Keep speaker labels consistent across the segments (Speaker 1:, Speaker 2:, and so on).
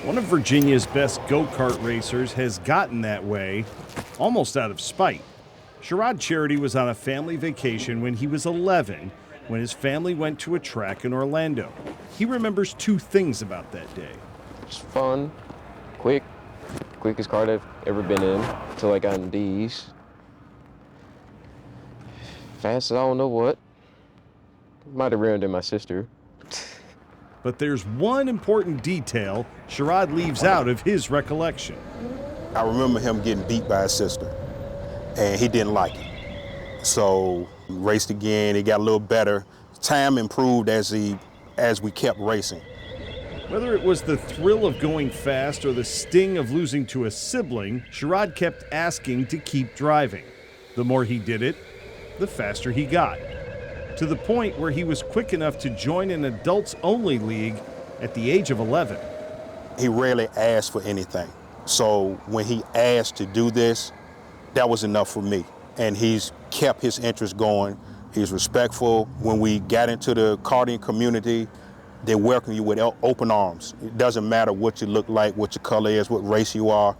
Speaker 1: One of Virginia's best go-kart racers has gotten that way almost out of spite. Sherod Charity was on a family vacation when he was 11 when his family went to a track in Orlando. He remembers two things about that day.
Speaker 2: It's fun, quickest kart I've ever been in until I got in D's. Fast as I don't know what. Might have rammed in my sister.
Speaker 1: But there's one important detail Sherod leaves out of his recollection.
Speaker 3: I remember him getting beat by his sister, and he didn't like it. So we raced again, he got a little better. Time improved as we kept racing.
Speaker 1: Whether it was the thrill of going fast or the sting of losing to a sibling, Sherod kept asking to keep driving. The more he did it, the faster he got, to the point where he was quick enough to join an adults-only league at the age of 11.
Speaker 3: He rarely asked for anything. So when he asked to do this, that was enough for me. And he's kept his interest going. He's respectful. When we got into the karting community, they welcome you with open arms. It doesn't matter what you look like, what your color is, what race you are.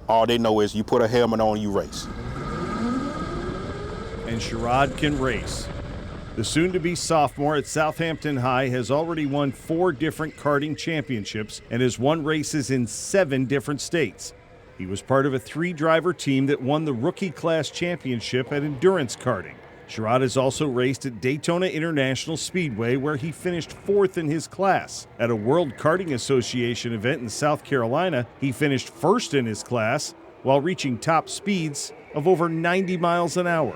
Speaker 3: All they know is you put a helmet on, you race.
Speaker 1: And Sherod can race. The soon-to-be sophomore at Southampton High has already won 4 different karting championships and has won races in 7 different states. He was part of a 3-driver team that won the rookie class championship at endurance karting. Sherod has also raced at Daytona International Speedway, where he finished 4th in his class. At a World Karting Association event in South Carolina, he finished 1st in his class while reaching top speeds of over 90 miles an hour.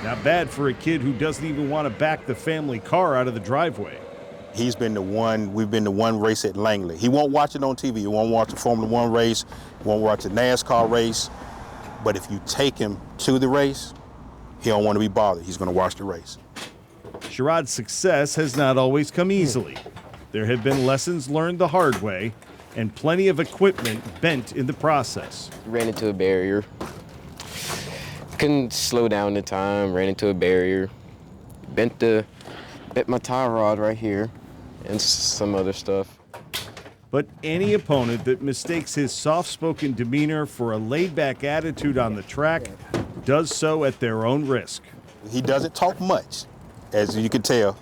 Speaker 1: Not bad for a kid who doesn't even want to back the family car out of the driveway.
Speaker 3: We've been the one race at Langley. He won't watch it on TV. He won't watch the Formula One race. He won't watch the NASCAR race. But if you take him to the race, he don't want to be bothered. He's going to watch the race.
Speaker 1: Sherod's success has not always come easily. There have been lessons learned the hard way and plenty of equipment bent in the process.
Speaker 2: Ran into a barrier. Couldn't slow down the time, ran into a barrier. Bent my tie rod right here and some other stuff.
Speaker 1: But any opponent that mistakes his soft-spoken demeanor for a laid-back attitude on the track does so at their own risk.
Speaker 3: He doesn't talk much, as you can tell.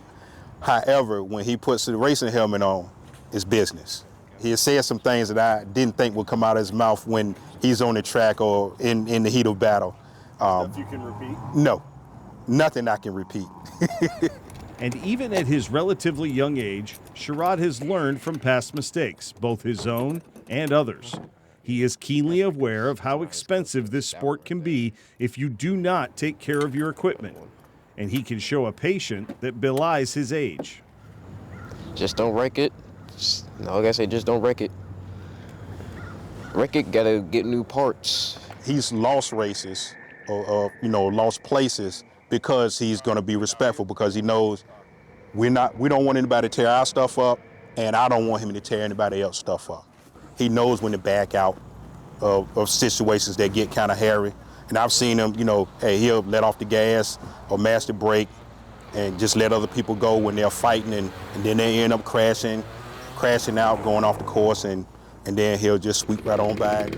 Speaker 3: However, when he puts the racing helmet on, it's business. He has said some things that I didn't think would come out of his mouth when he's on the track or in the heat of battle.
Speaker 1: Stuff you can repeat?
Speaker 3: No, nothing I can repeat.
Speaker 1: And even at his relatively young age, Sherod has learned from past mistakes, both his own and others. He is keenly aware of how expensive this sport can be if you do not take care of your equipment. And he can show a patience that belies his age.
Speaker 2: Just don't wreck it. Like I say, just don't wreck it. Wreck it, gotta get new parts.
Speaker 3: He's lost races or lost places because he's going to be respectful, because he knows we don't want anybody to tear our stuff up, and I don't want him to tear anybody else's stuff up. He knows when to back out of situations that get kind of hairy. And I've seen him, he'll let off the gas or master brake and just let other people go when they're fighting, and then they end up crashing out, going off the course, and then he'll just sweep right on by.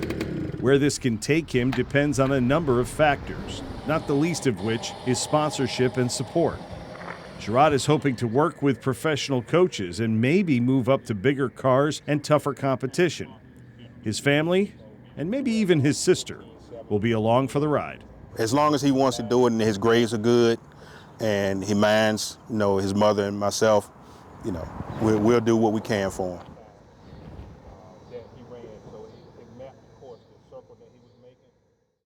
Speaker 1: Where this can take him depends on a number of factors, not the least of which is sponsorship and support. Sherod is hoping to work with professional coaches and maybe move up to bigger cars and tougher competition. His family, and maybe even his sister, will be along for the ride.
Speaker 3: As long as he wants to do it and his grades are good and he minds, his mother and myself, we'll do what we can for him.